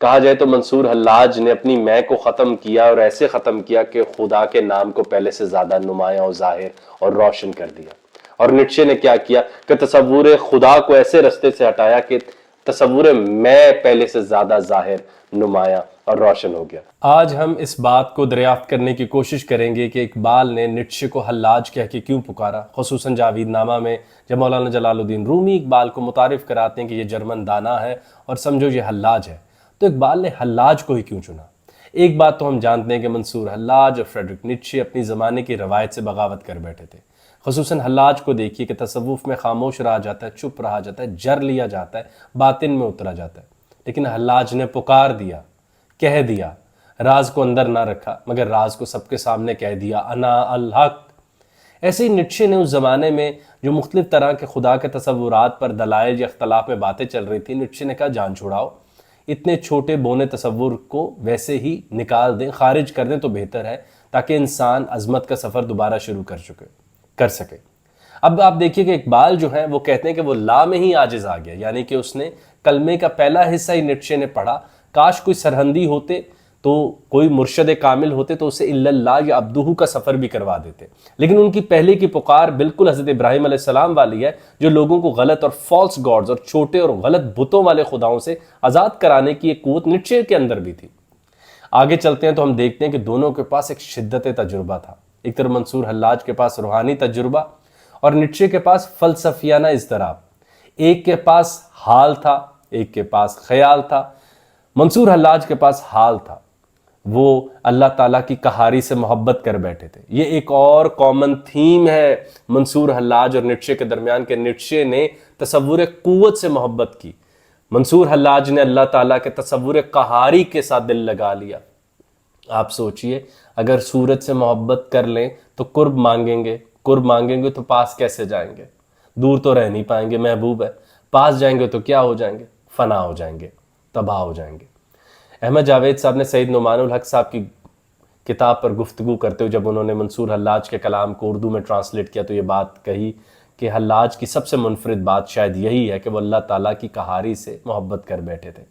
کہا جائے تو منصور حلاج نے اپنی میں کو ختم کیا اور ایسے ختم کیا کہ خدا کے نام کو پہلے سے زیادہ نمایاں اور ظاہر اور روشن کر دیا۔ اور نیٹشے نے کیا کیا کہ تصور خدا کو ایسے رستے سے ہٹایا کہ تصور میں پہلے سے زیادہ ظاہر، نمایاں اور روشن ہو گیا۔ آج ہم اس بات کو دریافت کرنے کی کوشش کریں گے کہ اقبال نے نیٹشے کو حلاج کہہ کے کیوں پکارا، خصوصاً جاوید نامہ میں جب مولانا جلال الدین رومی اقبال کو متعارف کراتے ہیں کہ یہ جرمن دانا ہے اور سمجھو یہ حلاج ہے، تو اقبال نے حلاج کو ہی کیوں چنا؟ ایک بات تو ہم جانتے ہیں کہ منصور حلاج اور فریڈرک نیٹشے اپنی زمانے کی روایت سے بغاوت کر بیٹھے تھے۔ خصوصاً حلاج کو دیکھیے کہ تصوف میں خاموش رہا جاتا ہے، چپ رہا جاتا ہے، جر لیا جاتا ہے، باطن میں اترا جاتا ہے، لیکن حلاج نے پکار دیا، کہہ دیا، راز کو اندر نہ رکھا مگر راز کو سب کے سامنے کہہ دیا، انا الحق۔ ایسے ہی نیٹشے نے اس زمانے میں جو مختلف طرح کے خدا کے تصورات پر دلائل یا اختلاف میں باتیں چل رہی تھی، نیٹشے نے کہا جان چھوڑاؤ، اتنے چھوٹے بونے تصور کو ویسے ہی نکال دیں، خارج کر دیں تو بہتر ہے، تاکہ انسان عظمت کا سفر دوبارہ شروع کر سکے۔ اب آپ دیکھیے کہ اقبال جو ہیں وہ کہتے ہیں کہ وہ لا میں ہی عاجز آ گیا، یعنی کہ اس نے کلمے کا پہلا حصہ ہی نیٹشے نے پڑھا۔ کاش کوئی سرہندی ہوتے تو کوئی مرشد کامل ہوتے تو اسے الا اللہ یا عبدہ کا سفر بھی کروا دیتے، لیکن ان کی پہلے کی پکار بالکل حضرت ابراہیم علیہ السلام والی ہے، جو لوگوں کو غلط اور فالس گاڈز اور چھوٹے اور غلط بتوں والے خداؤں سے آزاد کرانے کی ایک قوت نیٹشے کے اندر بھی تھی۔ آگے چلتے ہیں تو ہم دیکھتے ہیں کہ دونوں کے پاس ایک شدت تجربہ تھا۔ ایک طرف منصور حلاج کے پاس روحانی تجربہ اور نیٹشے کے پاس فلسفیانہ اضطراب۔ ایک کے پاس حال تھا، ایک کے پاس خیال تھا۔ منصور حلاج کے پاس حال تھا، وہ اللہ تعالیٰ کی قہاری سے محبت کر بیٹھے تھے۔ یہ ایک اور کامن تھیم ہے منصور حلاج اور نیٹشے کے درمیان کہ نیٹشے نے تصور قوت سے محبت کی، منصور حلاج نے اللہ تعالیٰ کے تصور قہاری کے ساتھ دل لگا لیا۔ آپ سوچئے اگر سورج سے محبت کر لیں تو قرب مانگیں گے تو پاس کیسے جائیں گے؟ دور تو رہ نہیں پائیں گے، محبوب ہے، پاس جائیں گے تو کیا ہو جائیں گے؟ فنا ہو جائیں گے، تباہ ہو جائیں گے۔ احمد جاوید صاحب نے سید نعمان الحق صاحب کی کتاب پر گفتگو کرتے ہوئے جب انہوں نے منصور حلاج کے کلام کو اردو میں ٹرانسلیٹ کیا تو یہ بات کہی کہ حلاج کی سب سے منفرد بات شاید یہی ہے کہ وہ اللہ تعالیٰ کی قہاری سے محبت کر بیٹھے تھے،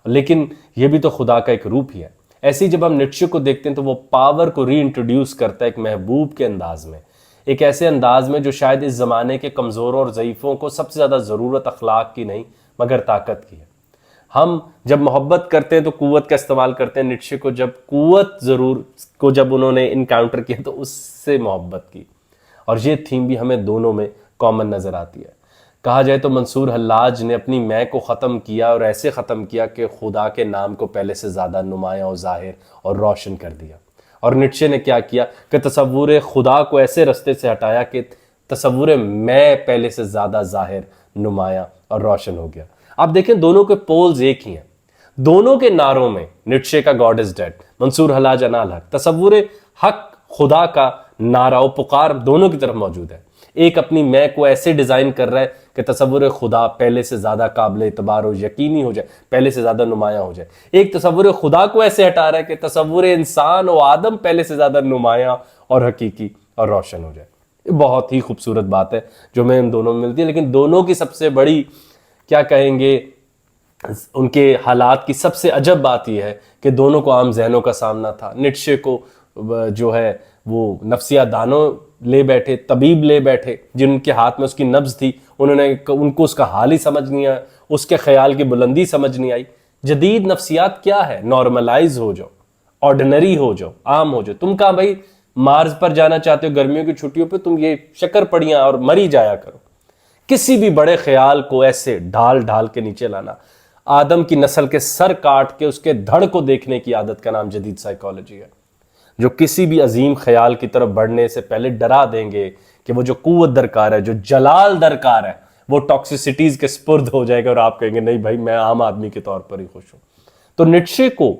لیکن یہ بھی تو خدا کا ایک روپ ہی ہے۔ ایسے ہی جب ہم نیٹشے کو دیکھتے ہیں تو وہ پاور کو ری انٹروڈیوس کرتا ہے ایک محبوب کے انداز میں، ایک ایسے انداز میں جو شاید اس زمانے کے کمزوروں اور ضعیفوں کو سب سے زیادہ ضرورت اخلاق کی نہیں مگر طاقت کی ہے۔ ہم جب محبت کرتے ہیں تو قوت کا استعمال کرتے ہیں، نیٹشے کو جب قوت ضرور کو جب انہوں نے انکاؤنٹر کیا تو اس سے محبت کی، اور یہ تھیم بھی ہمیں دونوں میں کامن نظر آتی ہے۔ کہا جائے تو منصور حلاج نے اپنی میں کو ختم کیا اور ایسے ختم کیا کہ خدا کے نام کو پہلے سے زیادہ نمایاں اور ظاہر اور روشن کر دیا، اور نیٹشے نے کیا کیا کہ تصور خدا کو ایسے رستے سے ہٹایا کہ تصور میں پہلے سے زیادہ ظاہر، نمایاں اور روشن ہو گیا۔ آپ دیکھیں دونوں کے پولز ایک ہی ہیں، دونوں کے نعروں میں نیٹشے کا گاڈ از ڈیڈ، منصور حلاج انا الحق، تصور حق خدا کا نعرہ و پکار دونوں کی طرف موجود ہے۔ ایک اپنی میں کو ایسے ڈیزائن کر رہا ہے کہ تصور خدا پہلے سے زیادہ قابل اعتبار و یقینی ہو جائے، پہلے سے زیادہ نمایاں ہو جائے۔ ایک تصور خدا کو ایسے ہٹا رہا ہے کہ تصور انسان و آدم پہلے سے زیادہ نمایاں اور حقیقی اور روشن ہو جائے۔ یہ بہت ہی خوبصورت بات ہے جو میں ان دونوں میں ملتی ہے، لیکن دونوں کی سب سے بڑی کیا کہیں گے، ان کے حالات کی سب سے عجب بات یہ ہے کہ دونوں کو عام ذہنوں کا سامنا تھا۔ نیٹشے کو جو ہے وہ نفسیات دانوں لے بیٹھے، طبیب لے بیٹھے جن کے ہاتھ میں اس کی نبض تھی، ان کو اس کا حال ہی سمجھ نہیں آیا، اس کے خیال کی بلندی سمجھ نہیں آئی۔ جدید نفسیات کیا ہے؟ نارملائز ہو جاؤ، آرڈنری ہو جاؤ، عام ہو جاؤ۔ تم کہاں بھائی مارس پر جانا چاہتے ہو گرمیوں کی چھٹیوں پہ، تم یہ شکر پڑیاں اور مری جایا کرو۔ کسی بھی بڑے خیال کو ایسے ڈھال ڈھال کے نیچے لانا، آدم کی نسل کے سر کاٹ کے اس کے دھڑ کو دیکھنے کی عادت کا نام جدید سائیکالوجی ہے، جو کسی بھی عظیم خیال کی طرف بڑھنے سے پہلے ڈرا دیں گے کہ وہ جو قوت درکار ہے، جو جلال درکار ہے، وہ ٹاکسیسٹیز کے سپرد ہو جائے گا اور آپ کہیں گے نہیں بھائی میں عام آدمی کے طور پر ہی خوش ہوں۔ تو نیٹشے کو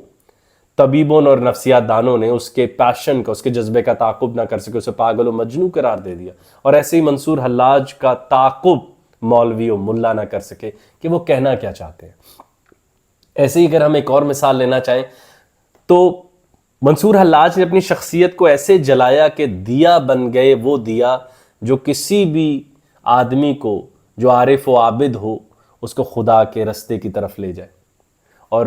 طبیبوں اور نفسیات دانوں نے اس کے پیشن کا، اس کے جذبے کا تعاقب نہ کر سکے، اسے پاگل و مجنون قرار دے دیا، اور ایسے ہی منصور حلاج کا تعاقب مولوی و ملا نہ کر سکے کہ وہ کہنا کیا چاہتے ہیں۔ ایسے ہی اگر ہم ایک اور مثال لینا چاہیں تو منصور حلاج نے اپنی شخصیت کو ایسے جلایا کہ دیا بن گئے وہ دیا جو کسی بھی آدمی کو جو عارف و عابد ہو اس کو خدا کے رستے کی طرف لے جائے۔ اور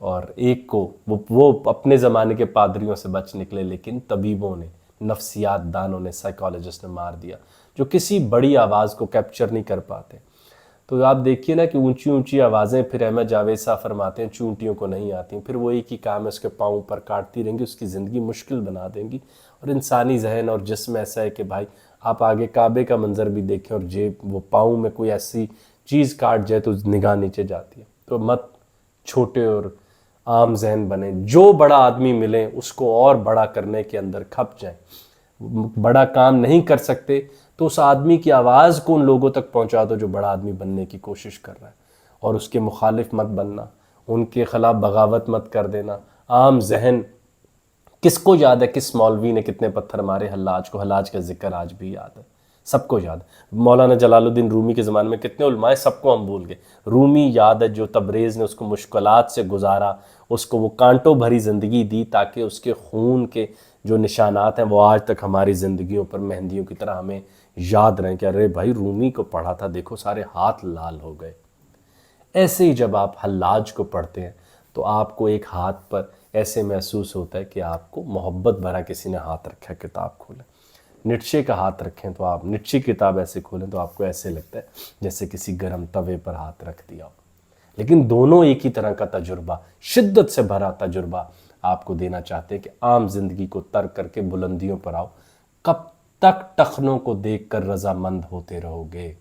اور ایک کو وہ اپنے زمانے کے پادریوں سے بچ نکلے، لیکن طبیبوں نے، نفسیات دانوں نے، سائیکالوجسٹ نے مار دیا، جو کسی بڑی آواز کو کیپچر نہیں کر پاتے۔ تو آپ دیکھیے نا کہ اونچی اونچی آوازیں، پھر احمد جاوید صاحب فرماتے ہیں چونٹیوں کو نہیں آتی، پھر وہ ایک ہی کام ہے، اس کے پاؤں پر کاٹتی رہیں گی، اس کی زندگی مشکل بنا دیں گی۔ اور انسانی ذہن اور جسم ایسا ہے کہ بھائی آپ آگے کعبے کا منظر بھی دیکھیں اور وہ پاؤں میں کوئی ایسی چیز کاٹ جائے تو نگاہ نیچے جاتی ہے۔ تو مت چھوٹے اور عام ذہن بنیں، جو بڑا آدمی ملے اس کو اور بڑا کرنے کے اندر کھپ جائیں۔ بڑا کام نہیں کر سکتے تو اس آدمی کی آواز کو ان لوگوں تک پہنچا دو جو بڑا آدمی بننے کی کوشش کر رہا ہے، اور اس کے مخالف مت بننا، ان کے خلاف بغاوت مت کر دینا۔ عام ذہن، کس کو یاد ہے کس مولوی نے کتنے پتھر مارے حلاج کو؟ حلاج کا ذکر آج بھی یاد ہے، سب کو یاد ہے۔ مولانا جلال الدین رومی کے زمانے میں کتنے علماء، سب کو ہم بھول گئے۔ رومی یاد ہے، جو تبریز نے اس کو مشکلات سے گزارا، اس کو وہ کانٹوں بھری زندگی دی تاکہ اس کے خون کے جو نشانات ہیں وہ آج تک ہماری زندگیوں پر مہندیوں کی طرح ہمیں یاد رہیں کہ ارے بھائی رومی کو پڑھا تھا، دیکھو سارے ہاتھ لال ہو گئے۔ ایسے ہی جب آپ حلاج کو پڑھتے ہیں تو آپ کو ایک ہاتھ پر ایسے محسوس ہوتا ہے کہ آپ کو محبت بھرا کسی نے ہاتھ رکھا ہے۔ کتاب کھولیں، نٹشے کا ہاتھ رکھیں تو آپ نٹشے کی کتاب ایسے کھولیں تو آپ کو ایسے لگتا ہے جیسے کسی گرم توے پر ہاتھ رکھ دیا ہو۔ لیکن دونوں ایک ہی طرح کا تجربہ، شدت سے بھرا تجربہ آپ کو دینا چاہتے ہیں کہ عام زندگی کو ترک کر کے بلندیوں پر آؤ۔ کب تک ٹخنوں کو دیکھ کر رضامند ہوتے رہو گے؟